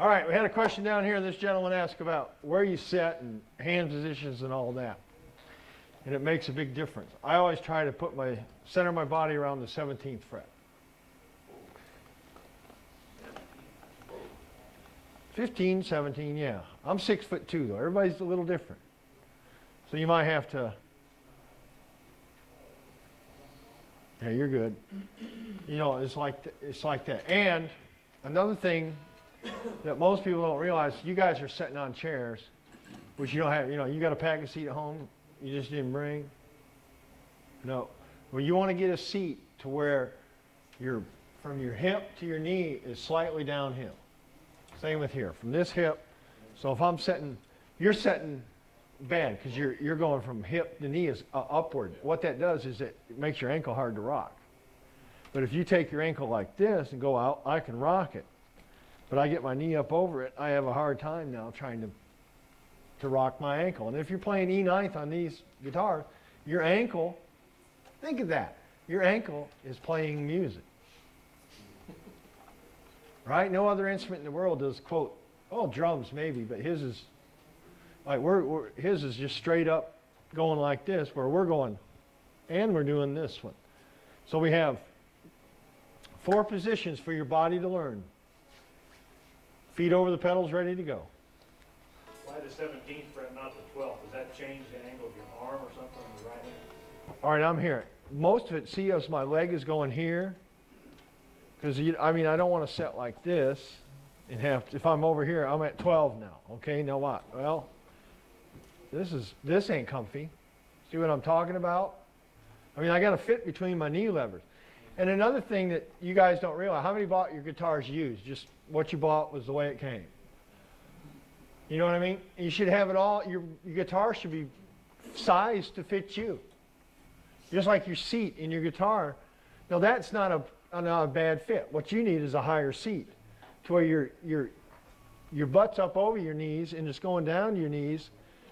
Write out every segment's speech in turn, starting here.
All right, we had a question down here. This gentleman asked about where you sit and hand positions and all that. And it makes a big difference. I always try to put my center my body around the 17th fret. 15, 17, yeah. I'm 6'2" though. Everybody's a little different. So you might have to. Yeah, you're good. You know, it's like that. And another thing that most people don't realize, you guys are sitting on chairs, which you don't have. You know, you got a pack seat at home. You just didn't bring. No. Well, you want to get a seat to where from your hip to your knee is slightly downhill. Same with here, from this hip. So if I'm setting, you're setting bad because you're going from hip to knee is upward. What that does is it makes your ankle hard to rock. But if you take your ankle like this and go out, I can rock it. But I get my knee up over it, I have a hard time now trying to rock my ankle. And if you're playing E9 on these guitars, your ankle, think of that. Your ankle is playing music. Right? No other instrument in the world does, quote, oh, drums maybe, but his is like his is just straight up going like this, where we're going, and we're doing this one. So we have 4 positions for your body to learn. Feet over the pedals, ready to go. Why the 17th fret, not the 12th? Does that change the angle of your arm or something on the right hand? All right, I'm here. Most of it, see as my leg is going here, because I mean, I don't want to set like this and have to, if I'm over here, I'm at 12 now. Okay, now what? Well, this ain't comfy. See what I'm talking about? I mean, I got to fit between my knee levers. And another thing that you guys don't realize, how many bought your guitars used? Just what you bought was the way it came. You know what I mean? You should have it all, your guitar should be sized to fit you. Just like your seat in your guitar. Now that's not a bad fit. What you need is a higher seat to where your butt's up over your knees and it's going down to your knees.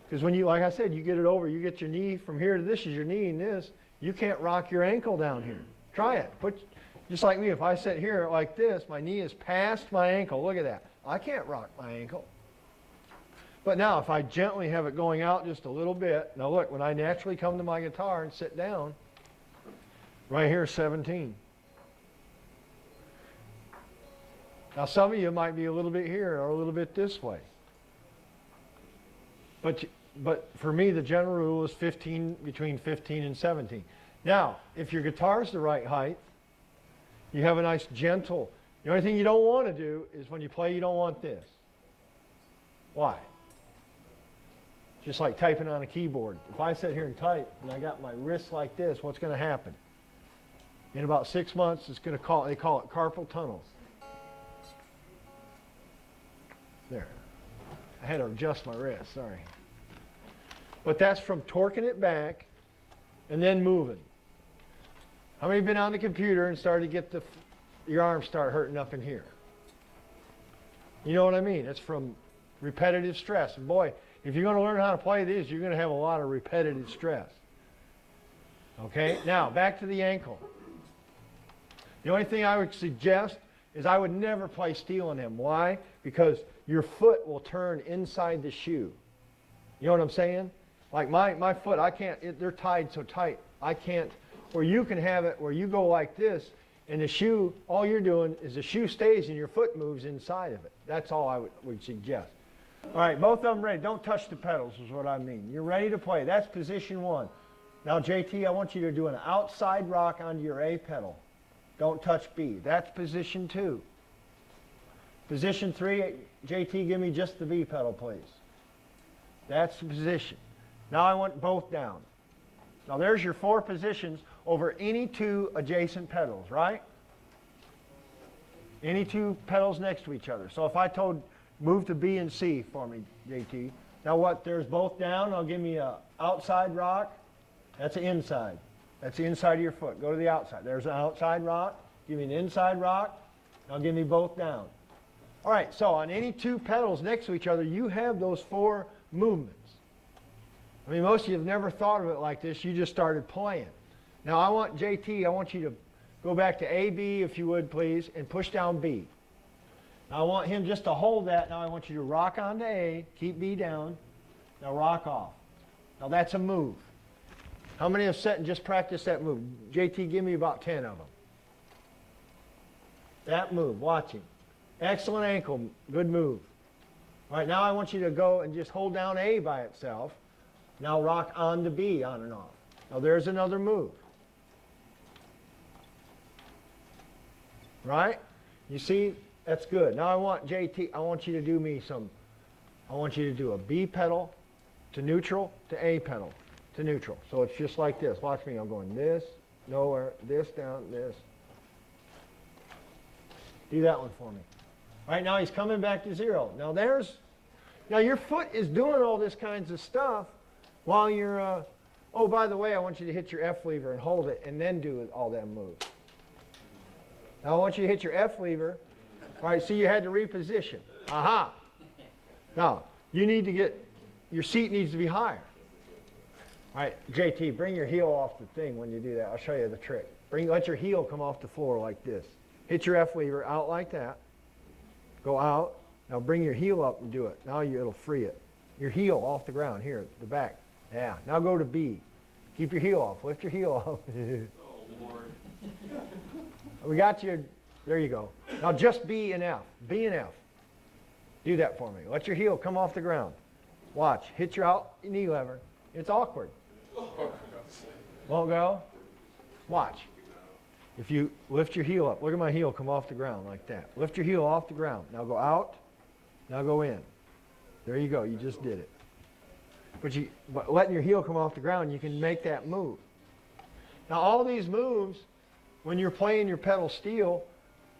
Because when you, like I said, you get it over, you get your knee from here to this is your knee and this, you can't rock your ankle down here. Try it. Just like me, if I sit here like this, my knee is past my ankle. Look at that. I can't rock my ankle. But now, if I gently have it going out just a little bit, now look, when I naturally come to my guitar and sit down, right here, 17. Now, some of you might be a little bit here or a little bit this way. But for me, the general rule is between 15 and 17. Now, if your guitar's the right height, you have a nice gentle. The only thing you don't want to do is when you play, you don't want this. Why? Just like typing on a keyboard. If I sit here and type and I got my wrist like this, what's going to happen? In about 6 months, it's going to they call it carpal tunnel. There. I had to adjust my wrist, sorry. But that's from torquing it back and then moving. How many have been on the computer and started to get your arms start hurting up in here? You know what I mean? It's from repetitive stress. And boy, if you're going to learn how to play these, you're going to have a lot of repetitive stress. Okay? Now, back to the ankle. The only thing I would suggest is I would never play steel on them. Why? Because your foot will turn inside the shoe. You know what I'm saying? Like my foot, I can't, they're tied so tight. I can't, where you can have it where you go like this, and the shoe, all you're doing is the shoe stays and your foot moves inside of it. That's all I would suggest. All right, both of them ready. Don't touch the pedals is what I mean. You're ready to play. That's position 1. Now, JT, I want you to do an outside rock onto your A pedal. Don't touch B. That's position 2. Position 3, JT, give me just the B pedal, please. That's the position. Now I want both down. Now there's your 4 positions over any 2 adjacent pedals, right? Any 2 pedals next to each other. So if I told move to B and C for me, JT. Now what, there's both down. Now give me a outside rock. That's the inside. That's the inside of your foot. Go to the outside. There's an outside rock. Give me an inside rock. Now give me both down. All right, so on any 2 pedals next to each other, you have those 4 movements. I mean, most of you have never thought of it like this. You just started playing. Now I want, JT, I want you to go back to A, B, if you would, please, and push down B. Now I want him just to hold that. Now I want you to rock on to A, keep B down. Now rock off. Now that's a move. How many have sat and just practiced that move? JT, give me about 10 of them. That move, watch him. Excellent ankle, good move. All right, now I want you to go and just hold down A by itself. Now rock on to B, on and off. Now there's another move. Right? You see, that's good. Now I want JT, I want you to do me some, I want you to do a B pedal to neutral to A pedal to neutral. So it's just like this. Watch me, I'm going this, nowhere, this down, this. Do that one for me. Right now he's coming back to 0. Now your foot is doing all this kinds of stuff while you're, oh, by the way, I want you to hit your F lever and hold it and then do all them moves. Now I want you to hit your F lever. All right, so you had to reposition. Aha. Now, you need to get, your seat needs to be higher. All right, JT, bring your heel off the thing when you do that. I'll show you the trick. Let your heel come off the floor like this. Hit your F lever out like that. Go out. Now bring your heel up and do it. Now it'll free it. Your heel off the ground here, the back. Yeah. Now go to B. Keep your heel off. Lift your heel off. Oh, Lord. We got you. There you go. Now just B and F. B and F. Do that for me. Let your heel come off the ground. Watch. Hit your out knee lever. It's awkward. Won't go? Watch. If you lift your heel up, look at my heel come off the ground like that. Lift your heel off the ground. Now go out. Now go in. There you go. You just did it. But letting your heel come off the ground, you can make that move. Now all these moves, when you're playing your pedal steel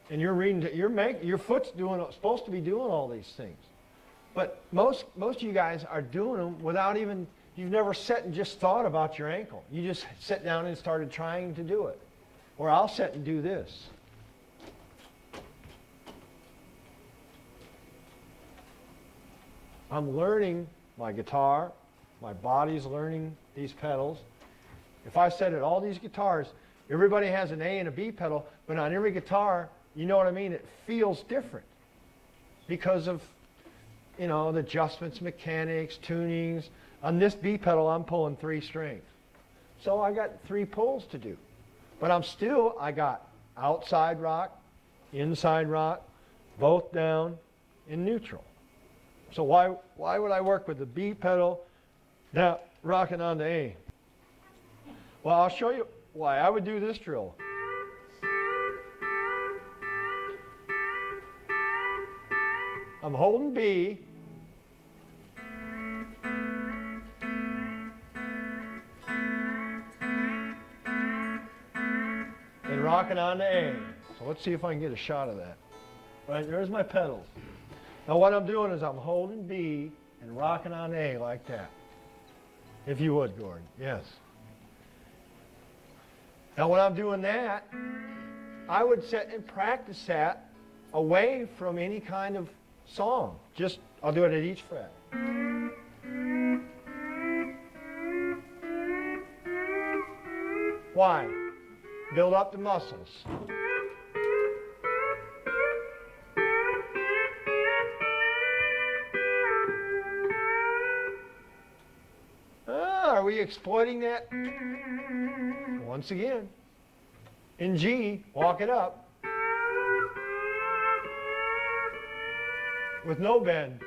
and you're reading, your foot's supposed to be doing all these things. But most of you guys are doing them without even, you've never sat and just thought about your ankle. You just sat down and started trying to do it. Or I'll sit and do this. I'm learning my guitar. My body's learning these pedals. If I said at all these guitars, everybody has an A and a B pedal, but on every guitar, you know what I mean? It feels different because of, you know, the adjustments, mechanics, tunings. On this B pedal, I'm pulling 3 strings. So I got 3 pulls to do. But I got outside rock, inside rock, both down, and neutral. So why would I work with the B pedal now rocking on the A? Well, I'll show you why I would do this drill. I'm holding B. And rocking on to A. So let's see if I can get a shot of that. Right, there's my pedals. Now what I'm doing is I'm holding B and rocking on A like that. If you would, Gordon. Yes. Now when I'm doing that, I would sit and practice that away from any kind of song. Just, I'll do it at each fret. Why? Build up the muscles. Are we exploiting that? Once again. In G, walk it up. With no bend.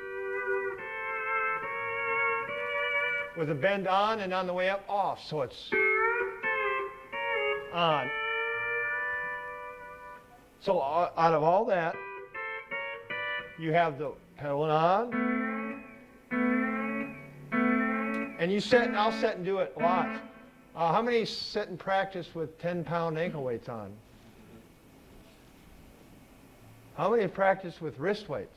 With a bend on and on the way up off. So it's on. So out of all that, you have the pedaling on. And you sit, and I'll sit and do it lots. How many sit and practice with 10-pound ankle weights on? How many have practiced with wrist weights?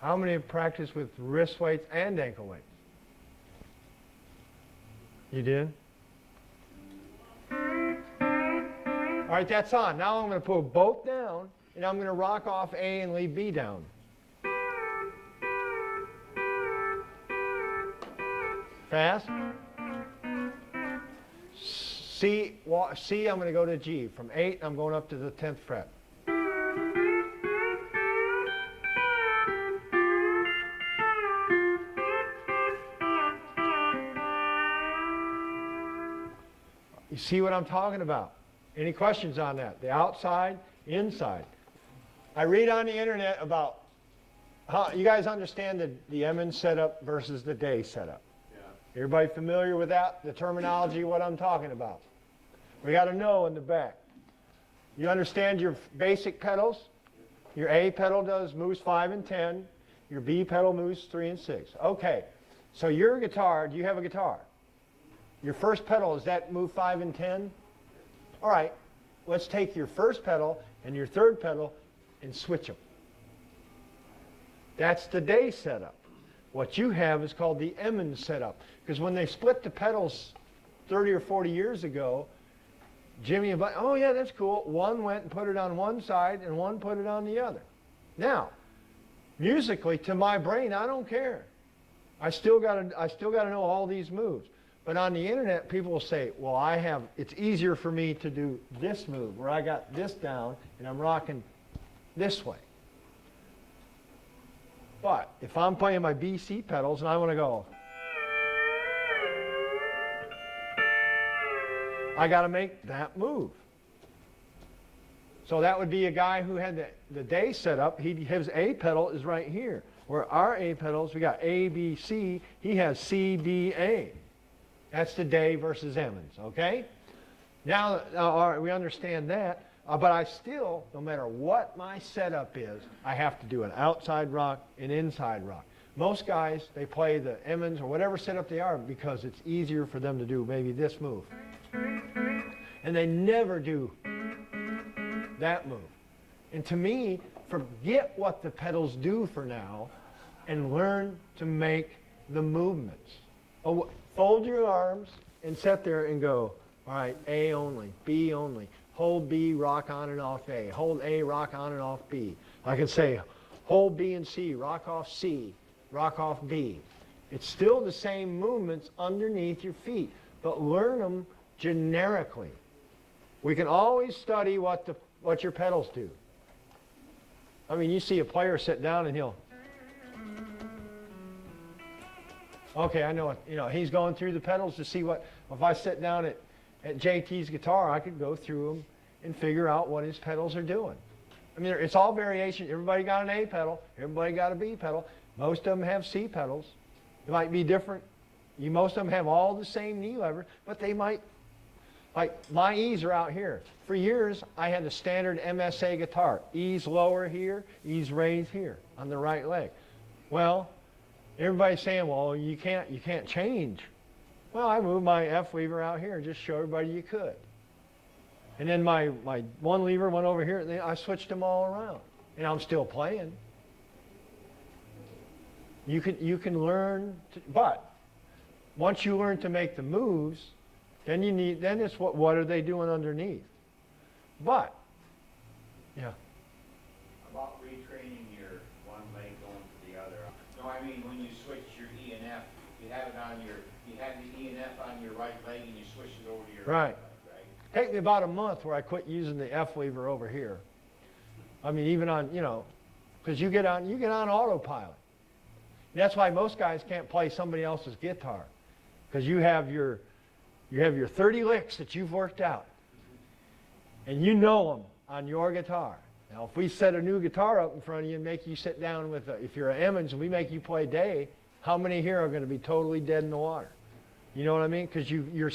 How many have practiced with wrist weights and ankle weights? You did? All right, that's on. Now I'm going to pull both down, and I'm going to rock off A and leave B down. Fast. C, I'm going to go to G. From 8, I'm going up to the 10th fret. You see what I'm talking about? Any questions on that? The outside, inside. I read on the internet about how you guys understand the Emmons setup versus the day setup. Yeah. Everybody familiar with that? The terminology, what I'm talking about. We got to know in the back. You understand your basic pedals? Your A pedal moves 5 and 10. Your B pedal moves 3 and 6. Okay, so your guitar, do you have a guitar? Your first pedal, does that move 5 and 10? All right, let's take your first pedal and your third pedal and switch them. That's the day setup. What you have is called the Emmons setup. Because when they split the pedals 30 or 40 years ago, Jimmy and Bud, oh yeah, that's cool. One went and put it on one side and one put it on the other. Now, musically, to my brain, I don't care. I still got to know all these moves. But on the internet, people will say, well, it's easier for me to do this move where I got this down and I'm rocking this way. But if I'm playing my BC pedals and I want to go, I got to make that move. So that would be a guy who had the day set up. His A pedal is right here. Where our A pedals, we got A, B, C. He has C, B, A. That's the day versus Emmons, okay? Now, all right, we understand that. But I still, no matter what my setup is, I have to do an outside rock and inside rock. Most guys, they play the Emmons or whatever setup they are because it's easier for them to do maybe this move. And they never do that move. And to me, forget what the pedals do for now and learn to make the movements. Oh, fold your arms and sit there and go, all right, A only, B only. Hold B, rock on and off A. Hold A, rock on and off B. I can say, hold B and C, rock off C, rock off B. It's still the same movements underneath your feet, but learn them generically. We can always study what your pedals do. I mean, you see a player sit down and he'll, okay, I know it. He's going through the pedals to see what, if I sit down at JT's guitar, I could go through them and figure out what his pedals are doing. I mean, it's all variation. Everybody got an A pedal. Everybody got a B pedal. Most of them have C pedals. It might be different. Most of them have all the same knee levers, but they might, like my E's are out here. For years, I had the standard MSA guitar. E's lower here, E's raised here on the right leg. Well, everybody's saying, well, you can't change. Well, I moved my F lever out here and just show everybody you could. And then my one lever went over here, and then I switched them all around. And I'm still playing. You can learn, but once you learn to make the moves, then it's what are they doing underneath? But, yeah. About retraining your one leg going to the other. No, I mean when you switch your E and F, you have the E and F on your right leg and you switch it over to your right leg, right? Take me about a month where I quit using the F lever over here. I mean, even on, because you get on autopilot. That's why most guys can't play somebody else's guitar, because you have your 30 licks that you've worked out, and you know them on your guitar. Now, if we set a new guitar up in front of you and make you sit down with, if you're an Emmons and we make you play day, how many here are going to be totally dead in the water? You know what I mean? Because you're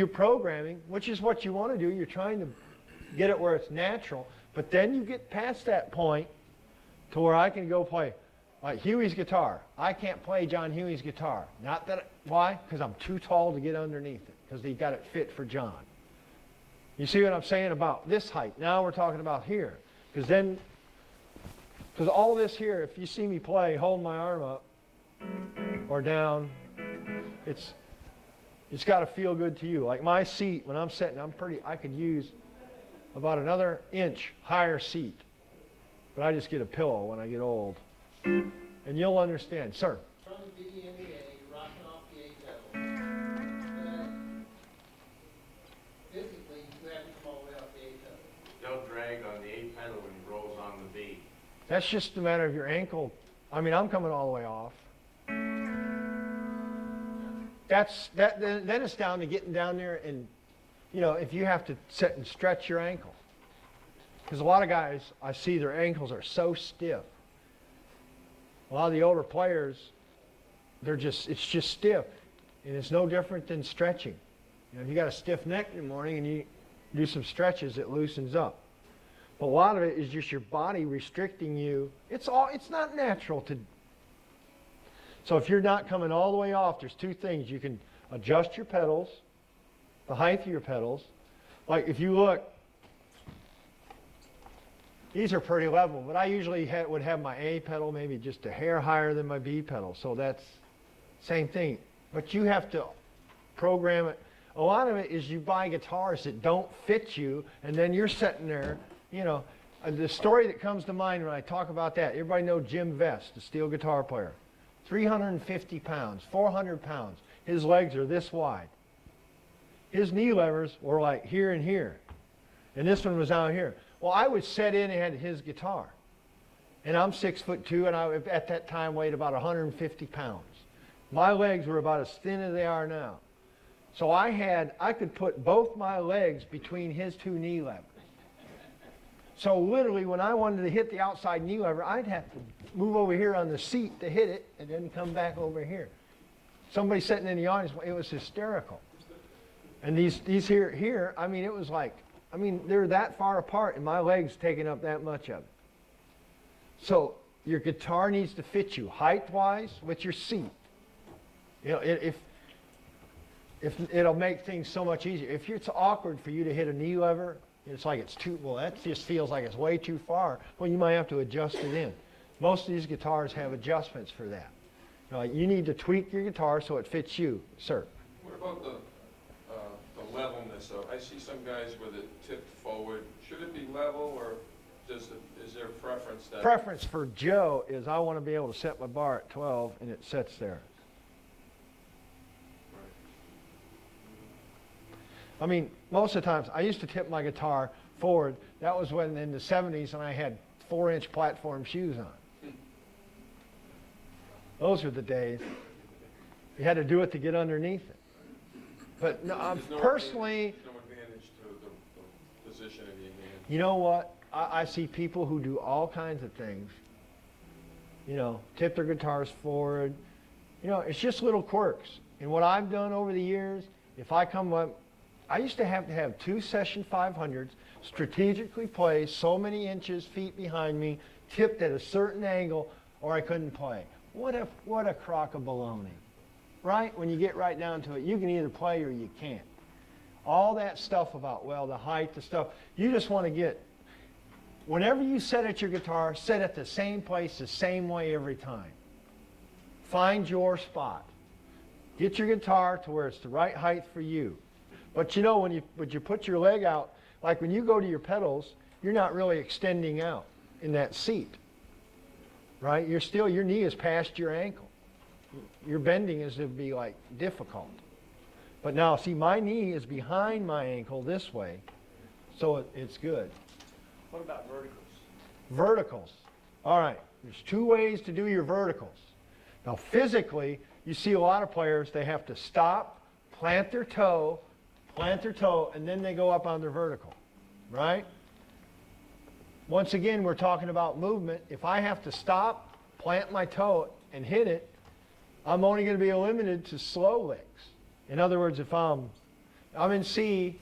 programming, which is what you want to do. You're trying to get it where it's natural, but then you get past that point to where I can go play like Huey's guitar. I can't play John Huey's guitar. Why? Because I'm too tall to get underneath it, because he got it fit for John. You see what I'm saying about this height? Now we're talking about here. Because all this here, if you see me play, hold my arm up or down, it's got to feel good to you. Like my seat, when I'm sitting, I could use about another inch higher seat. But I just get a pillow when I get old. And you'll understand. Sir? From the B and the A, you're rocking off the A pedal. Physically, you have to come all the way off the A pedal. Don't drag on the A pedal when he rolls on the B. That's just a matter of your ankle. I mean, I'm coming all the way off. Then it's down to getting down there and, you know, if you have to sit and stretch your ankle. Because a lot of guys, I see their ankles are so stiff. A lot of the older players, it's just stiff. And it's no different than stretching. You know, if you got a stiff neck in the morning and you do some stretches, it loosens up. But a lot of it is just your body restricting you. It's not natural to. So if you're not coming all the way off, there's two things. You can adjust your pedals, the height of your pedals. Like if you look, these are pretty level, but I usually would have my A pedal maybe just a hair higher than my B pedal. So that's same thing. But you have to program it. A lot of it is you buy guitars that don't fit you, and then you're sitting there, you know. The story that comes to mind when I talk about that, everybody know Jim Vest, the steel guitar player. 350 pounds, 400 pounds. His legs are this wide. His knee levers were like here and here. And this one was out here. Well, I would set in and had his guitar. And I'm 6'2", and I at that time weighed about 150 pounds. My legs were about as thin as they are now. So I could put both my legs between his two knee levers. So literally when I wanted to hit the outside knee lever, I'd have to move over here on the seat to hit it and then come back over here. Somebody sitting in the audience, it was hysterical. And these here, I mean, it was like, I mean, they're that far apart and my legs taking up that much of it. So your guitar needs to fit you height-wise with your seat. You know, if it'll make things so much easier. If it's awkward for you to hit a knee lever, it's like it's too, well, that just feels like it's way too far. Well, you might have to adjust it in. Most of these guitars have adjustments for that. You know, like you need to tweak your guitar so it fits you, sir. What about the levelness? I see some guys with it tipped forward. Should it be level, or is there a preference? Preference for Joe is I want to be able to set my bar at 12 and it sits there. I mean, most of the times, I used to tip my guitar forward. That was when in the 70s and I had 4-inch platform shoes on. Those were the days. You had to do it to get underneath it. But no, personally... There's no advantage to the position of your hand. You know what? I see people who do all kinds of things. You know, tip their guitars forward. You know, it's just little quirks. And what I've done over the years, if I come up... I used to have 2 session 500s strategically placed so many inches, feet behind me, tipped at a certain angle, or I couldn't play. What a crock of baloney, right? When you get right down to it, you can either play or you can't. All that stuff about, well, the height, the stuff, you just want to get, whenever you set at your guitar, set at the same place, the same way every time. Find your spot. Get your guitar to where it's the right height for you. But you know, when you put your leg out, like when you go to your pedals, you're not really extending out in that seat, right? Your knee is past your ankle. Your bending is to be like difficult. But now, see, my knee is behind my ankle this way, so it's good. What about verticals? Verticals. All right, there's 2 ways to do your verticals. Now, physically, you see a lot of players, they have to stop, plant their toe, and then they go up on their vertical, right? Once again, we're talking about movement. If I have to stop, plant my toe, and hit it, I'm only going to be limited to slow licks. In other words, if I'm in C,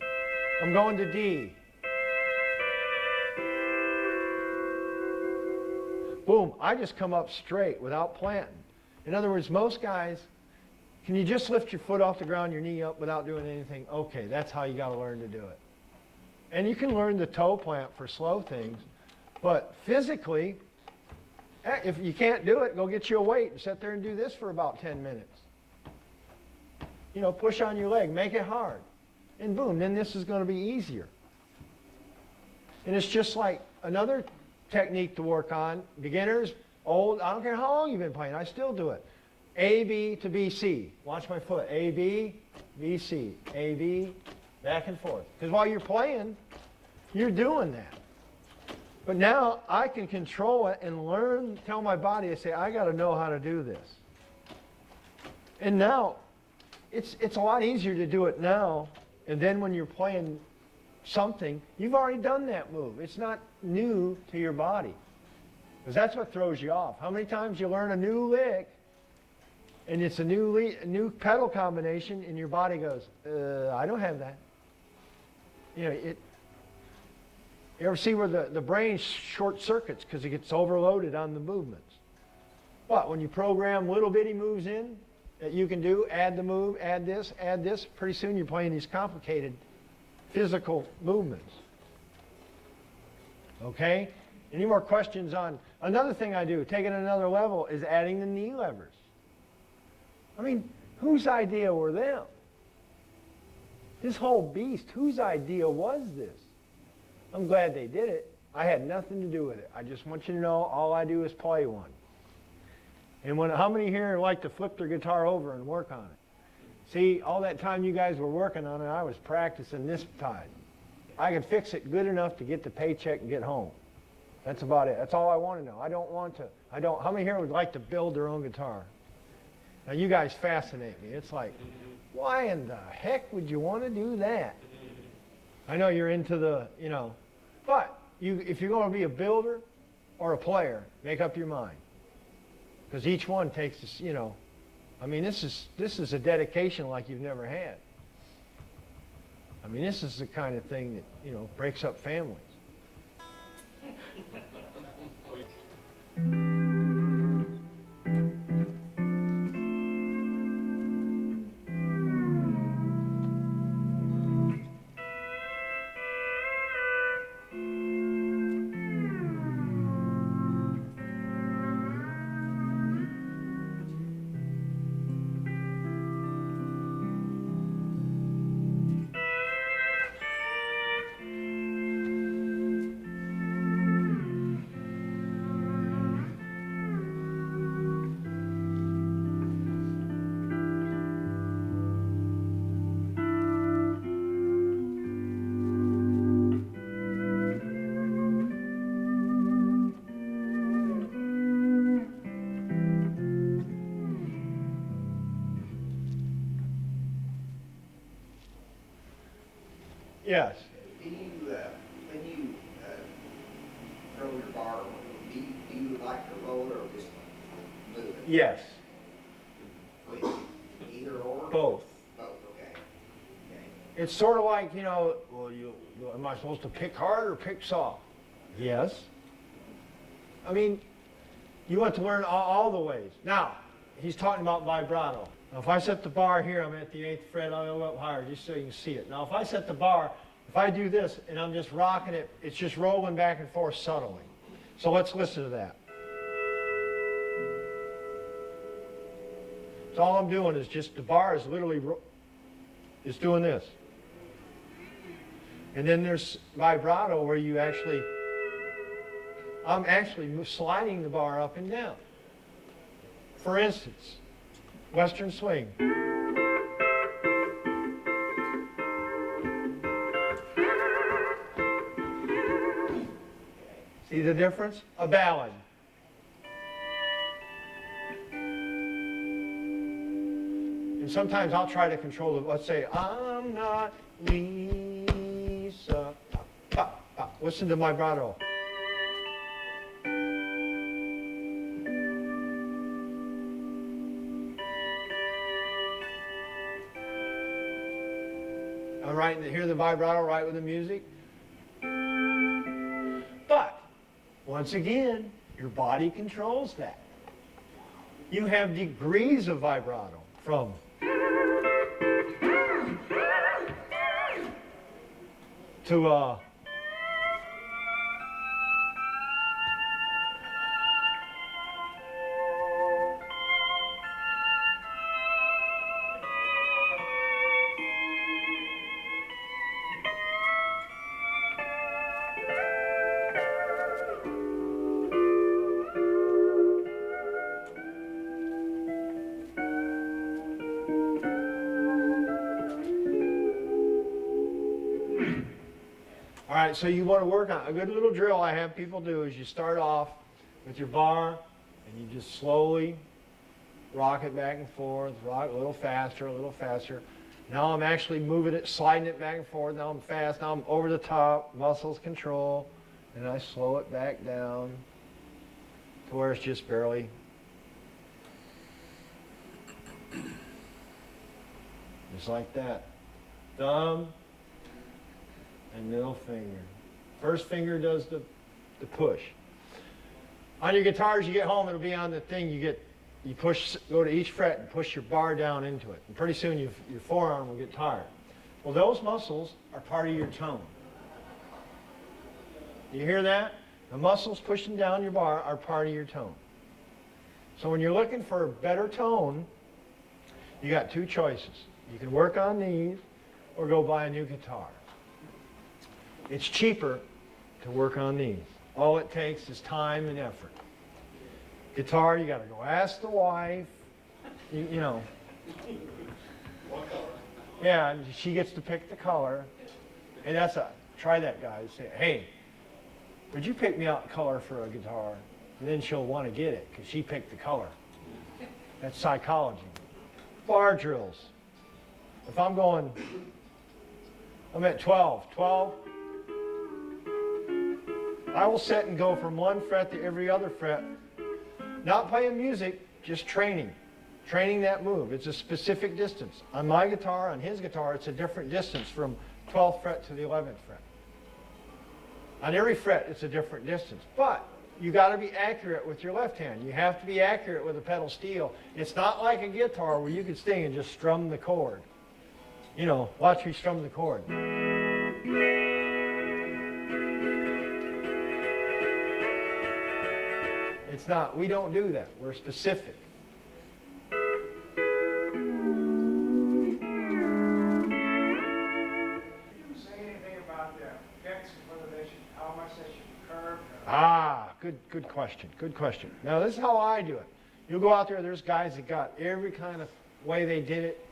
I'm going to D. Boom, I just come up straight without planting. In other words, most guys, can you just lift your foot off the ground, your knee up without doing anything? Okay, that's how you got to learn to do it. And you can learn the toe plant for slow things, but physically, if you can't do it, go get you a weight and sit there and do this for about 10 minutes. You know, push on your leg, make it hard, and boom, then this is going to be easier. And it's just like another technique to work on. Beginners, old, I don't care how long you've been playing, I still do it. A, B to B, C. Watch my foot. A, B, B, C. A, B, back and forth. Because while you're playing, you're doing that. But now I can control it and learn, tell my body, I say, I got to know how to do this. And now, it's a lot easier to do it now, and then when you're playing something, you've already done that move. It's not new to your body. Because that's what throws you off. How many times you learn a new lick, and it's a new pedal combination, and your body goes, I don't have that. You know, you ever see where the brain short circuits because it gets overloaded on the movements? But when you program little bitty moves in that you can do, add the move, add this, pretty soon you're playing these complicated physical movements. Okay? Any more questions on, another thing I do, taking it another level, is adding the knee levers. I mean, whose idea were them? This whole beast, whose idea was this? I'm glad they did it. I had nothing to do with it. I just want you to know all I do is play one. And how many here like to flip their guitar over and work on it? See, all that time you guys were working on it, I was practicing this time. I could fix it good enough to get the paycheck and get home. That's about it. That's all I want to know. How many here would like to build their own guitar? Now you guys fascinate me. It's like, why in the heck would you want to do that? I know you're into the, but if you're going to be a builder or a player, make up your mind. Because each one takes this, I mean, this is a dedication like you've never had. I mean, this is the kind of thing that, breaks up families. Yes. Do you, when you throw your bar, do you like to roll it or just move it? Yes. Wait, either or? Both. Both, okay. Okay. It's sort of like, well, am I supposed to pick hard or pick soft? Yes. I mean, you want to learn all the ways. Now, he's talking about vibrato. Now, if I set the bar here, I'm at the 8th fret, I'll go up higher just so you can see it. Now, if I set the bar, if I do this and I'm just rocking it, it's just rolling back and forth subtly. So let's listen to that. So all I'm doing is just, the bar is literally, is doing this. And then there's vibrato where you actually, I'm actually sliding the bar up and down. For instance, Western swing. See the difference? A ballad. And sometimes I'll try to control it. Let's say, I'm not Lisa. Listen to my vibrato. I'm right, hear the vibrato right with the music. But, once again, your body controls that. You have degrees of vibrato from to all right, so you want to work on a good little drill I have people do is you start off with your bar and you just slowly rock it back and forth, rock a little faster, a little faster. Now I'm actually moving it, sliding it back and forth. Now I'm fast. Now I'm over the top, muscles control, and I slow it back down to where it's just barely. Just like that. Thumb and middle finger. First finger does the push. On your guitars, you get home, it'll be on the thing. You push, go to each fret and push your bar down into it. And pretty soon your forearm will get tired. Well, those muscles are part of your tone. You hear that? The muscles pushing down your bar are part of your tone. So when you're looking for a better tone, you got two choices. You can work on these or go buy a new guitar. It's cheaper to work on these. All it takes is time and effort. Guitar, you got to go ask the wife, you know. What color? Yeah, and she gets to pick the color. And try that, guys. Say, hey, would you pick me out a color for a guitar? And then she'll want to get it because she picked the color. That's psychology. Bar drills. If I'm at 12. I will sit and go from one fret to every other fret. Not playing music, just training. Training that move. It's a specific distance. On my guitar, on his guitar, it's a different distance from 12th fret to the 11th fret. On every fret, it's a different distance. But you got to be accurate with your left hand. You have to be accurate with a pedal steel. It's not like a guitar where you can sing and just strum the chord. You know, watch me strum the chord. It's not, we don't do that. We're specific. Did you say anything about the picks, whether they should, how much they should be curved? Good question. Good question. Now this is how I do it. You go out there, there's guys that got every kind of way they did it.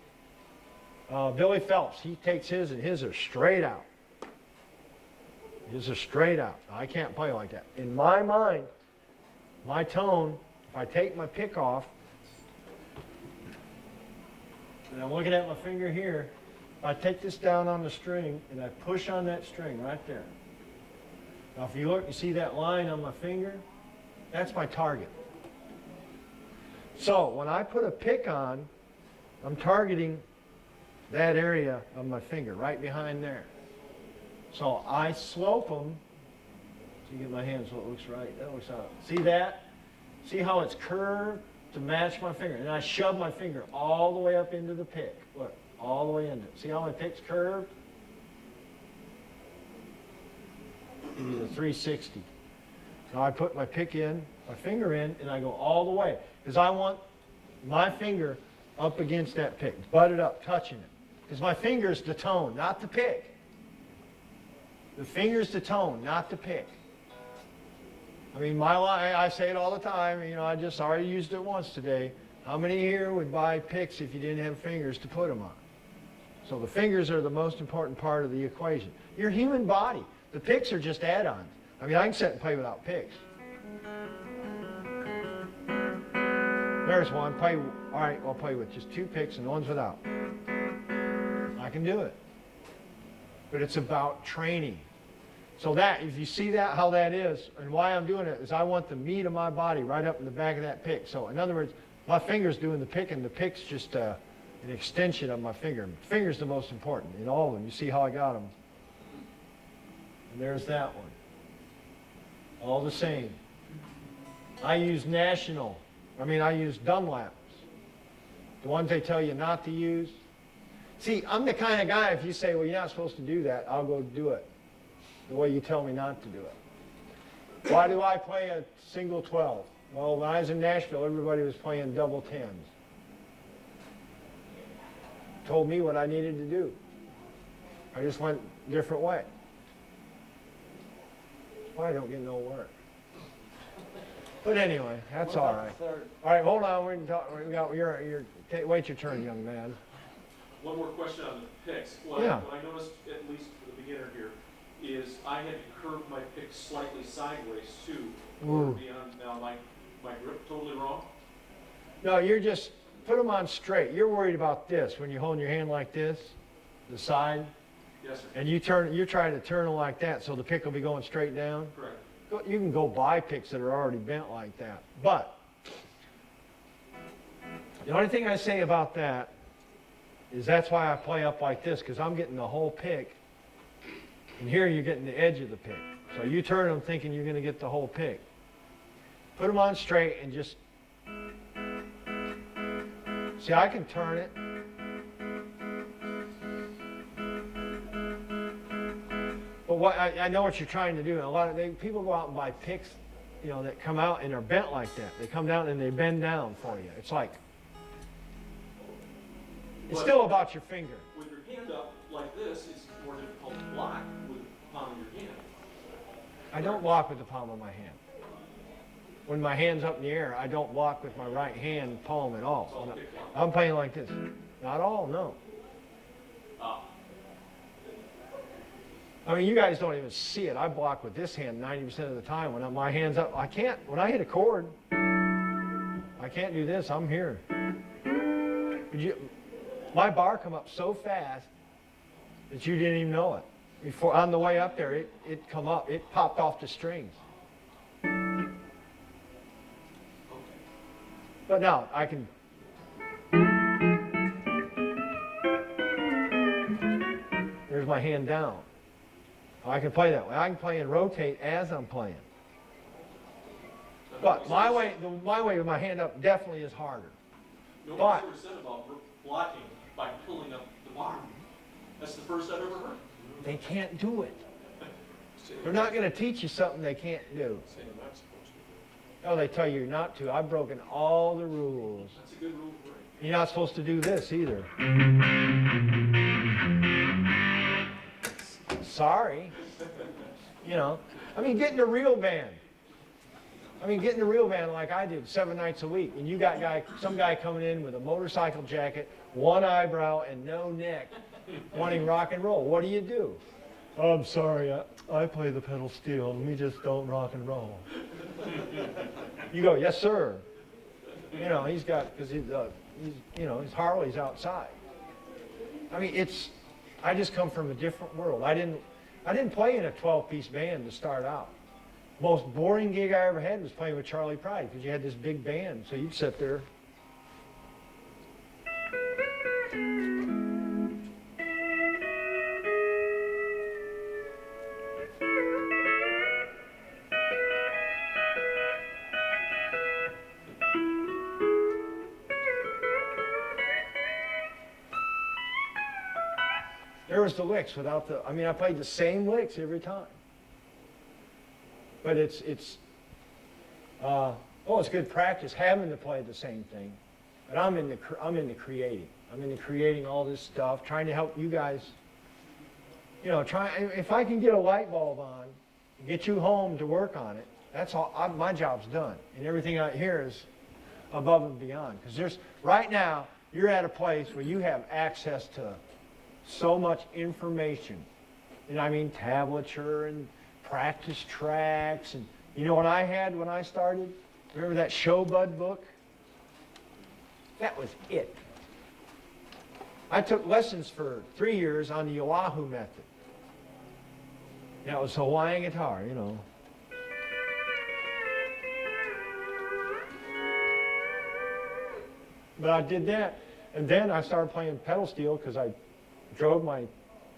Billy Phelps, he takes his and his are straight out. His are straight out. I can't play like that. In my mind, my tone, if I take my pick off, and I'm looking at my finger here, if I take this down on the string and I push on that string right there. Now if you look, you see that line on my finger? That's my target. So when I put a pick on, I'm targeting that area of my finger, right behind there. So I slope them. So you get my hand so it looks right. That looks out. See that? See how it's curved to match my finger? And I shove my finger all the way up into the pick. Look, all the way into it. See how my pick's curved? Give you the 360. Now I put my pick in, my finger in, and I go all the way. Because I want my finger up against that pick, butted up, touching it. Because my finger's the tone, not the pick. The finger's the tone, not the pick. I mean, my line, I say it all the time, you know, I just already used it once today. How many here would buy picks if you didn't have fingers to put them on? So the fingers are the most important part of the equation. Your human body, the picks are just add-ons. I mean, I can sit and play without picks. There's one. All right, I'll play with just two picks and one's without. I can do it. But it's about training. So that, if you see that, how that is, and why I'm doing it, is I want the meat of my body right up in the back of that pick. So in other words, my finger's doing the picking. The pick's just an extension of my finger. The finger's the most important in all of them. You see how I got them. And there's that one. All the same. I use Dunlaps. The ones they tell you not to use. See, I'm the kind of guy, if you say, well, you're not supposed to do that, I'll go do it the way you tell me not to do it. Why do I play a single 12? Well, when I was in Nashville, everybody was playing double 10s. Told me what I needed to do. I just went a different way. That's why I don't get no work. But anyway, that's all right. All right, hold on. Wait your turn, young man. One more question on the picks. What I noticed, at least for the beginner here, is I had to curve my pick slightly sideways too. Beyond now, my grip totally wrong. No, you're just, put them on straight. You're worried about this, when you're holding your hand like this, the side, Yes, sir. and you're trying to turn them like that, so the pick will be going straight down. Correct. You can go buy picks that are already bent like that. But the only thing I say about that is that's why I play up like this, because I'm getting the whole pick. And here you're getting the edge of the pick. So you turn them thinking you're going to get the whole pick. Put them on straight and just... See, I can turn it. But what I know what you're trying to do. A lot of people go out and buy picks, you know, that come out and are bent like that. They come down and they bend down for you. It's like, it's still about your finger. With your hand up like this, it's more difficult to block with the palm of your hand. I don't block with the palm of my hand. When my hand's up in the air, I don't block with my right hand palm at all. I'm playing like this. Not all, no. I mean, you guys don't even see it. I block with this hand 90% of the time. When my hand's up, I can't, when I hit a chord, I can't do this. I'm here. My bar come up so fast that you didn't even know it. Before, on the way up there, it come up, it popped off the strings. But now, I can... There's my hand down. I can play that way. I can play and rotate as I'm playing. But my way with my hand up definitely is harder. No But- one's ever said about blocking by pulling up the bar. That's the first I've ever heard. They can't do it. See, They're not going to teach you something they can't do. see, you're not supposed to do Oh, they tell you not to. I've broken all the rules. That's a good rule for it. You're not supposed to do this either. Sorry. You know, I mean, get in a real band. Get in a real band like I did 7 nights a week, and you got some guy coming in with a motorcycle jacket, one eyebrow, and no neck, wanting rock and roll. What do? Oh, I'm sorry, I play the pedal steel, and we just don't rock and roll. You go, yes, sir. You know, he's got, because he's, you know, his Harley's outside. I mean, I just come from a different world. I didn't play in a 12-piece band to start out. Most boring gig I ever had was playing with Charlie Pride, because you had this big band, so you'd sit there. There was the licks without the, I played the same licks every time. But it's good practice having to play the same thing. But I'm into creating. I'm into creating all this stuff, trying to help you guys. You know, if I can get a light bulb on, get you home to work on it, that's all. My job's done, and everything out here is above and beyond. Because right now you're at a place where you have access to so much information, and tablature and practice tracks, and you know what I had when I started? Remember that Showbud book? That was it. I took lessons for 3 years on the Oahu method. That was Hawaiian guitar, you know. But I did that, and then I started playing pedal steel because I drove my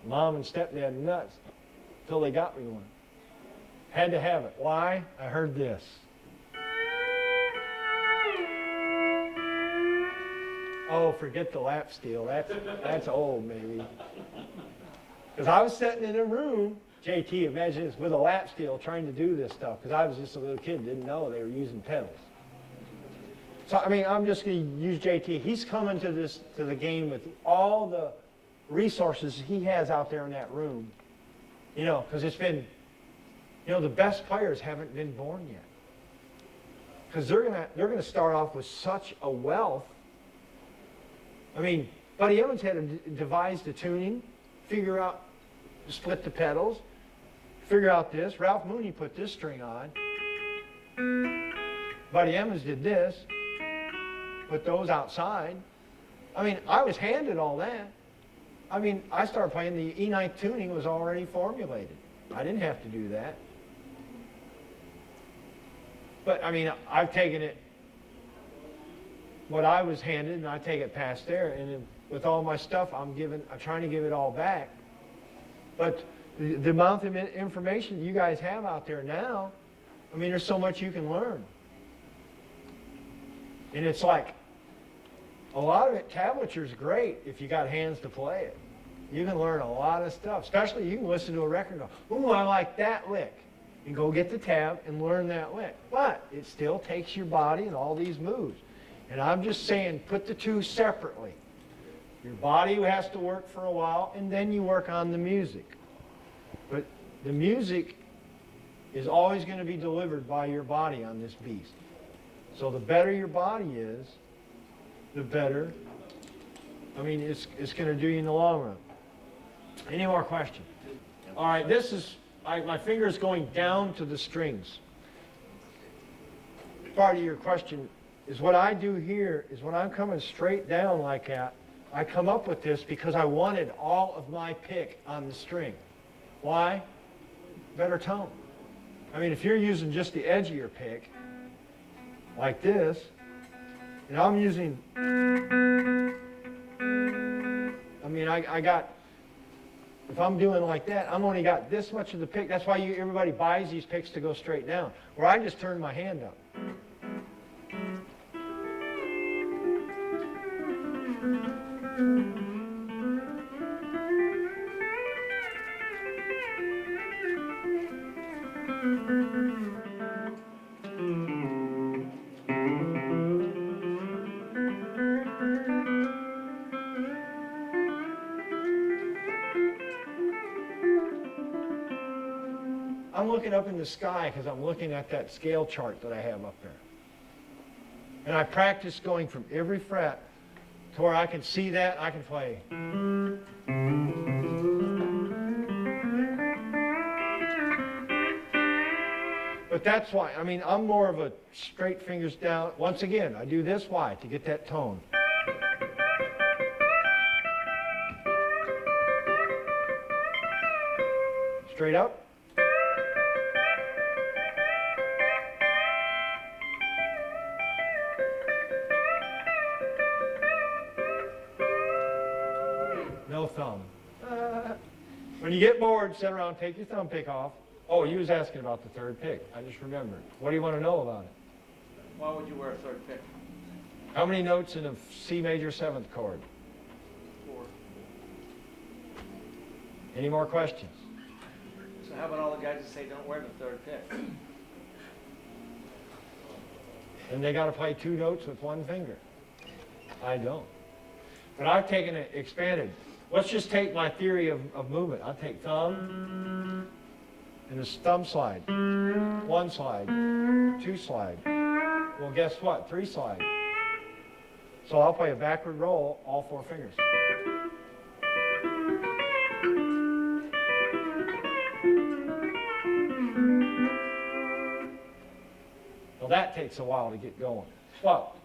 mom and stepdad nuts until they got me one. Had to have it. Why? I heard this. Oh, forget the lap steel. That's old, maybe. Because I was sitting in a room, JT, imagine this, with a lap steel trying to do this stuff, because I was just a little kid, didn't know they were using pedals. So, I'm just going to use JT. He's coming to the game with all the resources he has out there in that room. You know, because it's been, you know, the best players haven't been born yet. Because they're gonna start off with such a wealth. Buddy Evans had to devise the tuning, figure out, split the pedals, figure out this. Ralph Mooney put this string on. Buddy Evans did this. put those outside. I mean, I was handed all that. I mean, I started playing, the E9 tuning was already formulated. I didn't have to do that. But, I mean, I've taken it, what I was handed, and I take it past there, and with all my stuff, I'm trying to give it all back. But the amount of information you guys have out there now, I mean, there's so much you can learn. And it's like, a lot of it, tablature is great if you got hands to play it. You can learn a lot of stuff. Especially you can listen to a record and go, ooh, I like that lick. And go get the tab and learn that lick. But it still takes your body and all these moves. And I'm just saying, put the two separately. Your body has to work for a while, and then you work on the music. But the music is always going to be delivered by your body on this beast. So the better your body is, the better, I mean, it's going to do you in the long run. Any more questions? All right, this is, my finger's going down to the strings. Part of your question is what I do here is when I'm coming straight down like that, I come up with this because I wanted all of my pick on the string. Why? Better tone. I mean, if you're using just the edge of your pick, like this, and I'm using, I mean, I got, if I'm doing like that, I'm only got this much of the pick. That's why everybody buys these picks to go straight down, where I just turn my hand up. I'm looking up in the sky because I'm looking at that scale chart that I have up there. And I practice going from every fret to where I can see that, I can play. But that's why, I mean, I'm more of a straight fingers down. Once again, I do this, why? To get that tone. Straight up. No thumb. When you get bored, sit around, take your thumb pick off. Oh, you was asking about the third pick. I just remembered. What do you want to know about it? Why would you wear a third pick? How many notes in a C major 7th chord? 4. Any more questions? So how about all the guys that say don't wear the third pick? And they got to play 2 notes with 1 finger. I don't. But I've taken it, expanded. Let's just take my theory of movement. I'll take thumb and a thumb slide. 1 slide, 2 slide. Well, guess what? 3 slide. So I'll play a backward roll, all 4 fingers. Well, that takes a while to get going. Well,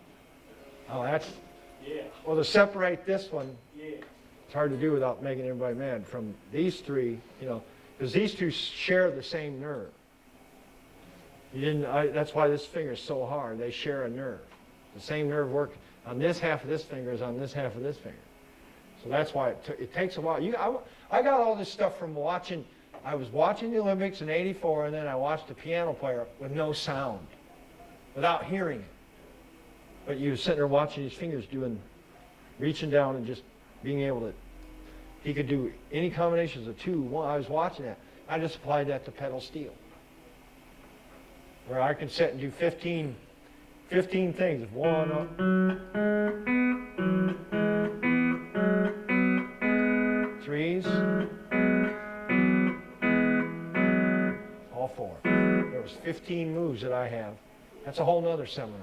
oh, that's, Yeah, well, to separate this one, yeah. it's hard to do without making everybody mad. From these 3, you know, because these 2 share the same nerve. You didn't. That's why this finger is so hard. They share a nerve. The same nerve work on this half of this finger is on this half of this finger. So that's why it takes a while. I got all this stuff from watching. I was watching the Olympics in '84, and then I watched a piano player with no sound, without hearing it. But you were sitting there watching his fingers reaching down and just being able to. He could do any combinations of 2, 1. I was watching that. I just applied that to pedal steel, where I can sit and do 15 things. 1 up, 3s, all 4. There was 15 moves that I have. That's a whole nother seminar.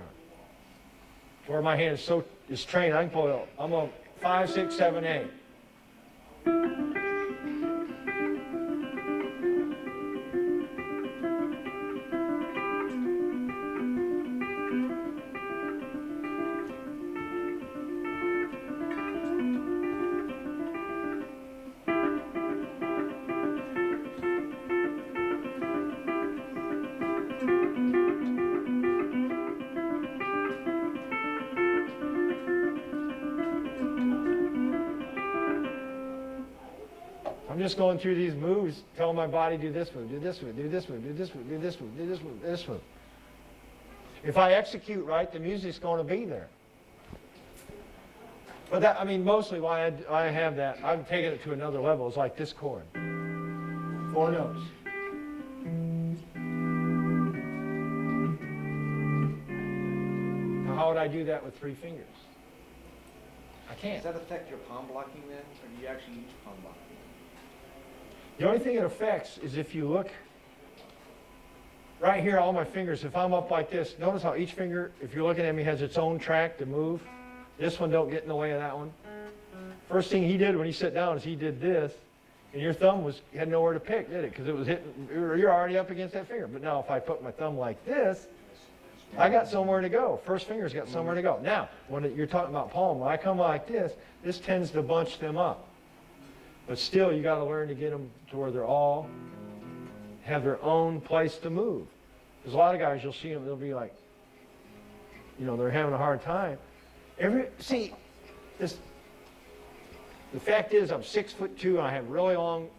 Where my hand is trained, I can pull it up. I'm on 5, 6, 7, 8. just going through these moves, telling my body, do this move, do this move, do this move, do this move, do this move, do this move, do this move. If I execute right, the music's going to be there. But that, I mean, mostly why I have that, I'm taking it to another level, is like this chord. 4 notes. Now, how would I do that with 3 fingers? I can't. Does that affect your palm blocking then, or do you actually use palm blocking? The only thing it affects is if you look right here, all my fingers, if I'm up like this, notice how each finger, if you're looking at me, has its own track to move. This one don't get in the way of that one. First thing he did when he sat down is he did this, and your thumb had nowhere to pick, did it? Because it was hitting, you're already up against that finger. But now if I put my thumb like this, I got somewhere to go. First finger's got somewhere to go. Now, when you're talking about palm, when I come like this tends to bunch them up. But still, you got to learn to get them to where they're all have their own place to move. There's a lot of guys, you'll see them, they'll be like, you know, they're having a hard time. The fact is I'm 6'2" and I have really long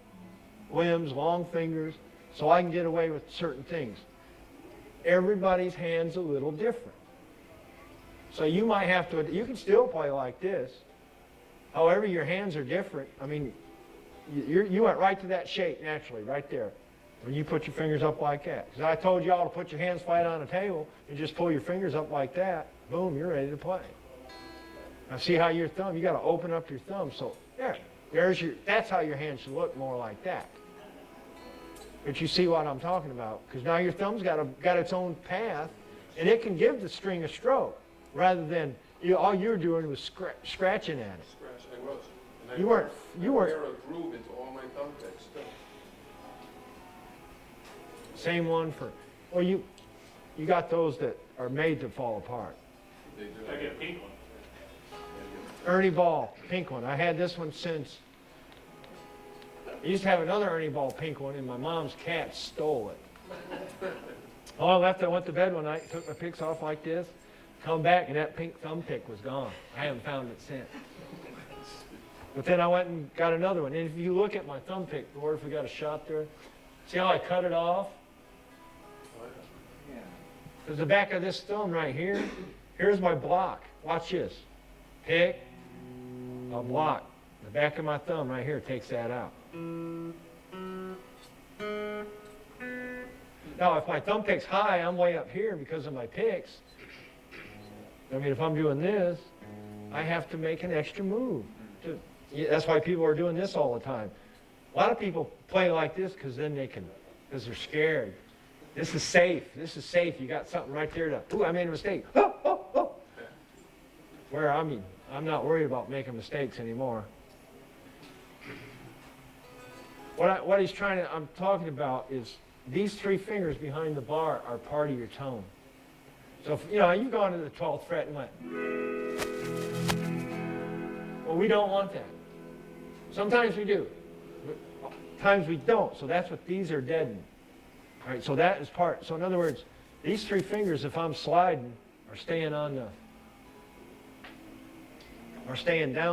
limbs, long fingers, so I can get away with certain things. Everybody's hand's a little different. So you might have to, you can still play like this. However, your hands are different. I mean, you went right to that shape naturally, right there. When you put your fingers up like that. Because I told y'all to put your hands flat on the table and just pull your fingers up like that. Boom, you're ready to play. Now see how your thumb, you got to open up your thumb. So that's how your hand should look, more like that. But you see what I'm talking about. Because now your thumb's got its own path, and it can give the string a stroke, rather than all you were doing was scratching at it. I was. And You weren't. I wear a groove into all my thumb picks too. Same one for, well, you got those that are made to fall apart. They do. I get a pink one. Ernie Ball, pink one. I had this one since, I used to have another Ernie Ball pink one, and my mom's cat stole it. Oh, I left, I went to bed one night, took my picks off like this, come back, and that pink thumb pick was gone. I haven't found it since. But then I went and got another one. And if you look at my thumb pick, or if we got a shot there, see how I cut it off? Yeah. Because the back of this thumb right here, here's my block. Watch this. Pick, a block. The back of my thumb right here takes that out. Now, if my thumb pick's high, I'm way up here because of my picks. I mean, if I'm doing this, I have to make an extra move. That's why people are doing this all the time. A lot of people play like this because then because they're scared. This is safe. This is safe. You got something right there to, ooh, I made a mistake. Oh, oh, oh. Where, I mean, I'm not worried about making mistakes anymore. What I'm talking about is these 3 fingers behind the bar are part of your tone. So, if, you've gone to the 12th fret and went, well, we don't want that. Sometimes we do, but times we don't. So that's what these are deadened. All right, so that is part. So in other words, these 3 fingers, if I'm sliding, are staying down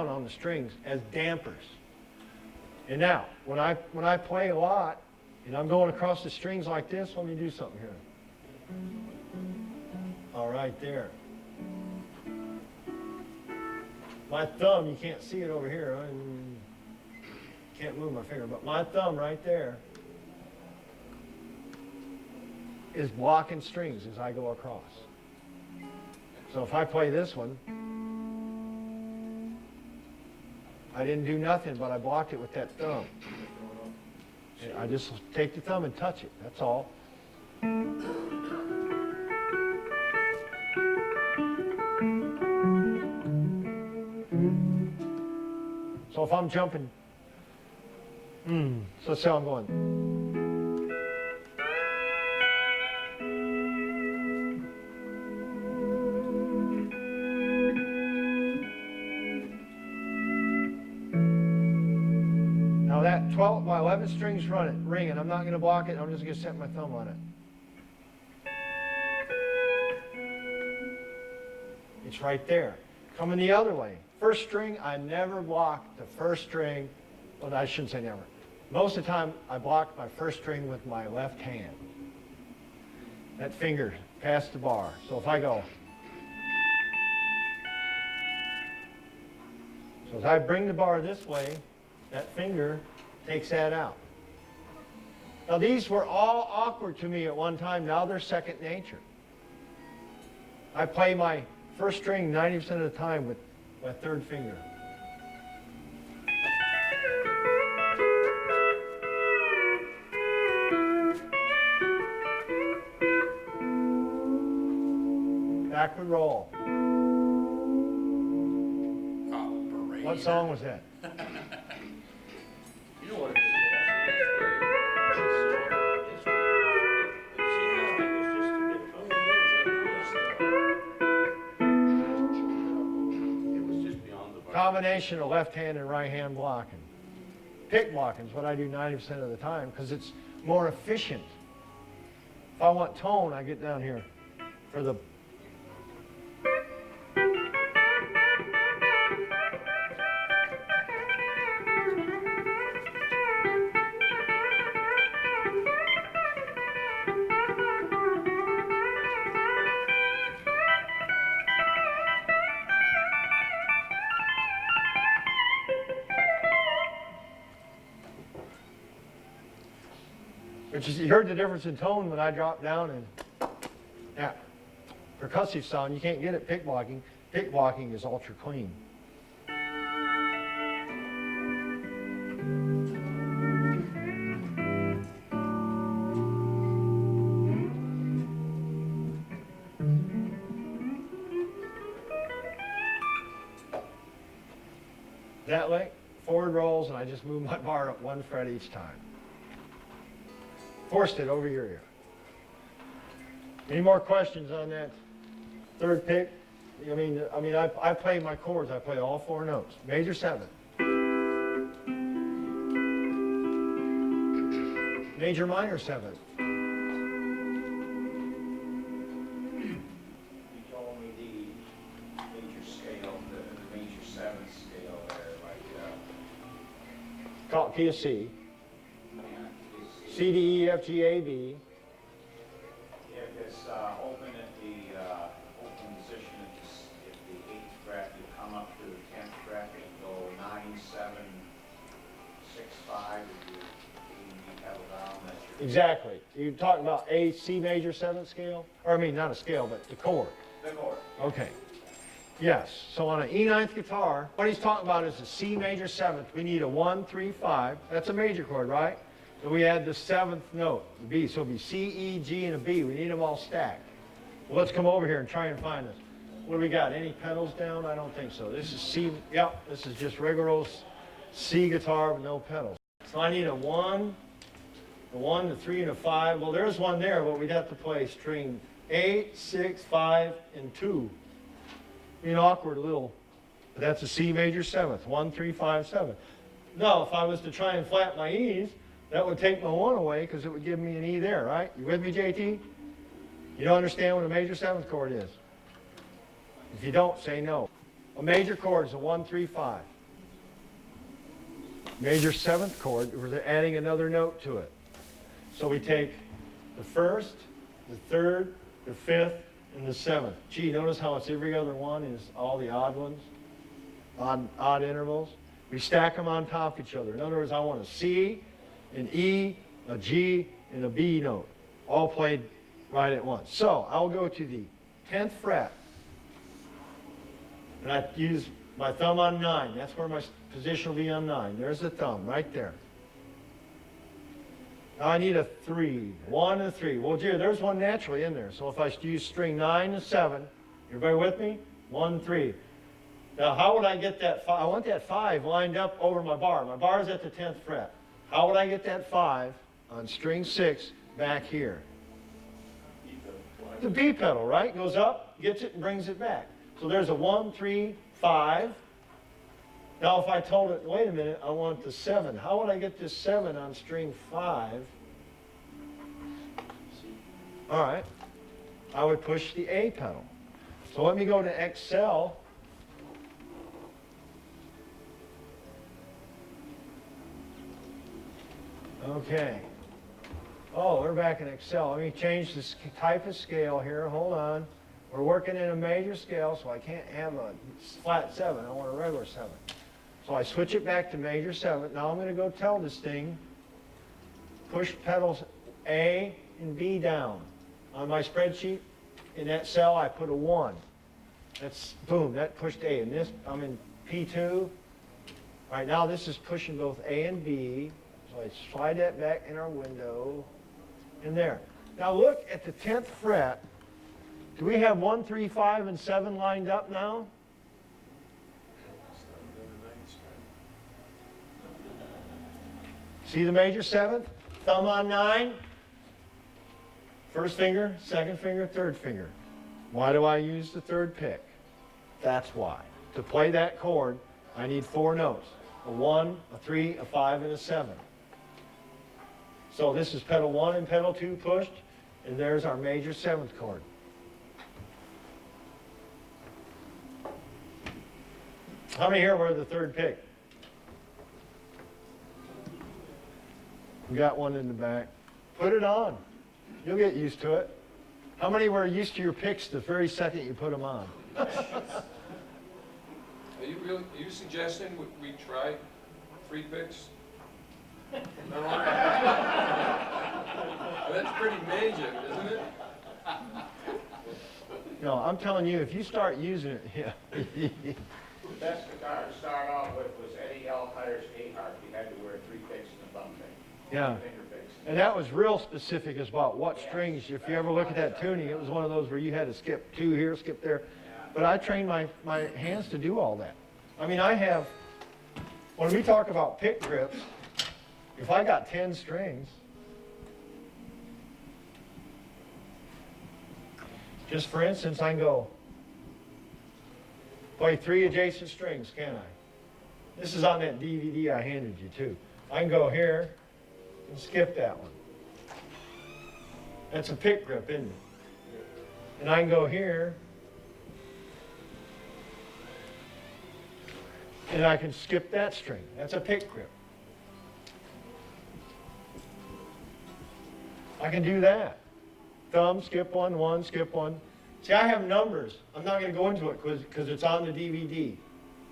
on the strings as dampers. And now, when I play a lot, and I'm going across the strings like this, let me do something here. All right, there. My thumb, you can't see it over here. I can't move my finger, but my thumb right there is blocking strings as I go across. So if I play this one, I didn't do nothing, but I blocked it with that thumb. I just take the thumb and touch it, that's all. So if I'm jumping, so let's say I'm going. Now that 12th, my 11th string's ringing. I'm not going to block it. I'm just going to set my thumb on it. It's right there. Coming the other way. First string, I never block the first string. Well, I shouldn't say never. Most of the time, I block my first string with my left hand. That finger past the bar. So if I go, so as I bring the bar this way, that finger takes that out. Now these were all awkward to me at one time. Now they're second nature. I play my first string 90% of the time with my third finger. Backward roll. What song was that? You know what it is. It was just beyond the. Combination of left hand and right hand blocking. Pick blocking is what I do 90% of the time because it's more efficient. If I want tone, I get down here for the. Which is, you heard the difference in tone when I dropped down and, yeah, percussive sound, you can't get it pick blocking. Pick blocking is ultra clean. That way, forward rolls, and I just move my bar up one fret each time. Forced it over your ear. Any more questions on that third pick? I play my chords. I play all four notes. Major 7. Major minor 7. You told me the major scale, the major 7th scale there, like, Called key of C. is C, D, E, F, G, A, B. if it's open at the open position at the 8th fret, you come up to the 10th fret and go 9, 7, 6, 5 with your A and B pedal down. That's your Exactly. You're talking about A, C major 7th scale? Or I mean, not a scale, but the chord. the chord. Okay. Yes. So on an E9th guitar, what he's talking about is a C major 7th. We need a 1, 3, 5. That's a major chord, right? So we add the 7th note, the B. So it'll be C, E, G, and a B. We need them all stacked. Well, let's come over here and try and find this. What do we got? Any pedals down? I don't think so. This is C. Yep, this is just regular old C guitar with no pedals. So I need a 1, a 1, a 3, and a 5. Well, there's one there, but we'd have to play string 8, 6, 5, and 2. Be an awkward little, but that's a C major 7th. 1, 3, 5, 7. No, if I was to try and flat my E's, that would take my 1 away because it would give me an E there, right? You with me, JT? You don't understand what a major 7th chord is? If you don't, say no. A major chord is a 1, 3, 5. Major 7th chord, we're adding another note to it. So we take the 1st, the 3rd, the 5th, and the 7th. Gee, notice how it's every other one is all the odd ones, odd intervals. We stack them on top of each other. In other words, I want a C, an E, a G, and a B note, all played right at once. So I'll go to the 10th fret, and I use my thumb on 9. That's where my position will be on 9. There's the thumb right there. Now I need a 3, 1 and a 3. Well, gee, there's one naturally in there. So if I use string 9 and 7, everybody with me? 1, 3. Now how would I get that 5? I want that 5 lined up over my bar. My bar is at the 10th fret. How would I get that 5 on string 6 back here? The B pedal, right? Goes up, gets it, and brings it back. So there's a 1, 3, 5. Now if I told it, wait a minute, I want the 7. How would I get this 7 on string 5? All right. I would push the A pedal. So let me go to Excel. Okay. Oh, we're back in Excel. Let me change the type of scale here. Hold on. We're working in a major scale, so I can't have a flat 7. I want a regular 7. So I switch it back to major 7. Now I'm going to go tell this thing, push pedals A and B down. On my spreadsheet, in that cell, I put a 1. That's, boom, that pushed A. And this, I'm in P2. Right now, this is pushing both A and B. So I slide that back in our window, in there. Now look at the 10th fret. Do we have 1, 3, 5, and 7 lined up now? See the major 7th? Thumb on 9. First finger, second finger, third finger. Why do I use the third pick? That's why. To play that chord, I need 4 notes. A 1, a 3, a 5, and a 7. So this is pedal 1 and pedal 2 pushed, and there's our major 7th chord. How many here were the third pick? We got one in the back. Put it on. You'll get used to it. How many were used to your picks the very second you put them on? Are you suggesting we try 3 picks? No? That's pretty major, isn't it? No, I'm telling you, if you start using it, yeah. The best guitar to start off with was Eddie Elhuyer's A-harp. You had to wear 3 picks and a thumb pick. Yeah. Finger picks. And that was real specific as about what strings. If you ever look at that tuning, it was one of those where you had to skip 2 here, skip there. But I trained my hands to do all that. I mean, I have, when we talk about pick grips, if I got 10 strings, just for instance, I can go play 3 adjacent strings, can't I? This is on that DVD I handed you too. I can go here and skip that one. That's a pick grip, isn't it? And I can go here and I can skip that string. That's a pick grip. I can do that. Thumb, skip 1, 1, skip 1. See, I have numbers. I'm not going to go into it because it's on the DVD.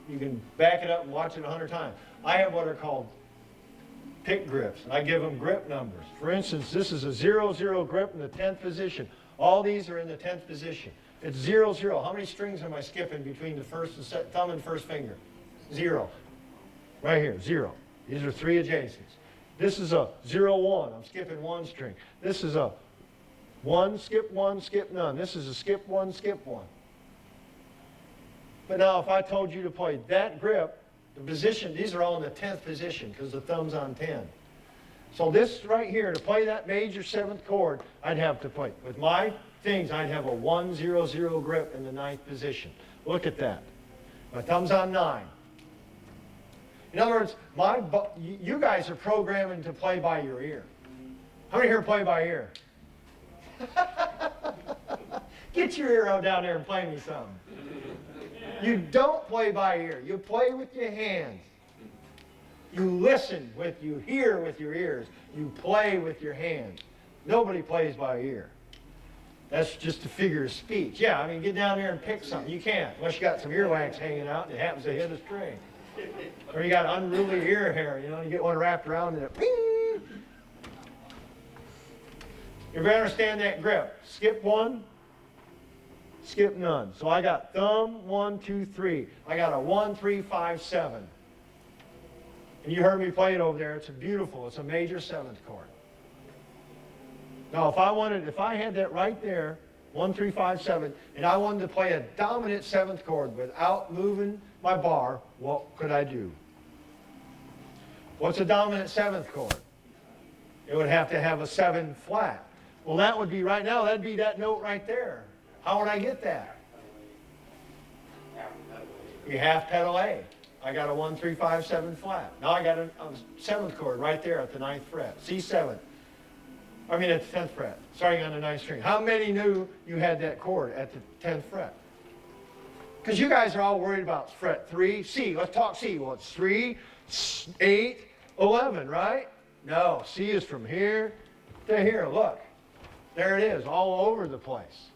You can back it up and watch it 100 times. I have what are called pick grips, and I give them grip numbers. For instance, this is a 0-0 grip in the 10th position. All these are in the 10th position. It's 0-0. How many strings am I skipping between the first and thumb and first finger? 0. Right here, 0. These are 3 adjacents. This is a 0-1. I'm skipping 1 string. This is a 1, skip none. This is a skip 1, skip 1. But now if I told you to play that grip, the position, these are all in the 10th position because the thumb's on 10. So this right here, to play that major 7th chord, I'd have to play. With my things, I'd have a 1-0-0 grip in the 9th position. Look at that. My thumb's on 9. In other words, you guys are programming to play by your ear. How many here play by ear? Get your ear out down there and play me something. You don't play by ear. You play with your hands. You listen with, you hear with your ears. You play with your hands. Nobody plays by ear. That's just a figure of speech. Yeah, I mean, get down there and pick something. You can't, unless you got some earwax hanging out and it happens to hit a string. Or you got unruly ear hair, you know, you get one wrapped around and it, ping! You better understand that grip. Skip 1, skip none. So I got thumb, 1, 2, 3. I got a 1, 3, 5, 7. And you heard me play it over there. It's beautiful. It's a major 7th chord. Now, if I had that right there, 1, 3, 5, 7, and I wanted to play a dominant 7th chord without moving my bar, what could I do? What's a dominant 7th chord? It would have to have a 7 flat. Well, that would be right now, that'd be that note right there. How would I get that? You half pedal A. I got a 1, 3, 5, 7 flat. Now I got a 7th chord right there at the 9th fret, C7. I mean at the 10th fret, starting on the 9th string. How many knew you had that chord at the 10th fret? Because you guys are all worried about fret 3, C. Let's talk C. Well, it's 3, 8, 11, right? No, C is from here to here. Look. There it is, all over the place.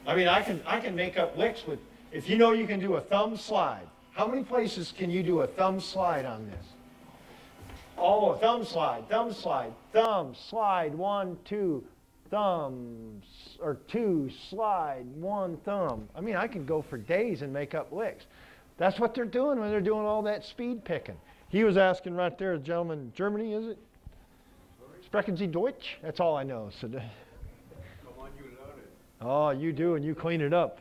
I mean, I can make up licks with, if you know you can do a thumb slide. How many places can you do a thumb slide on this? Oh, thumb slide, thumb slide, thumb, slide, 1, 2, thumbs, or 2, slide, 1, thumb. I mean, I can go for days and make up licks. That's what they're doing when they're doing all that speed picking. He was asking right there, the gentleman, Germany, is it? Sprechen Sie Deutsch? That's all I know. So, Come on, you learn it. oh, you do, and you clean it up.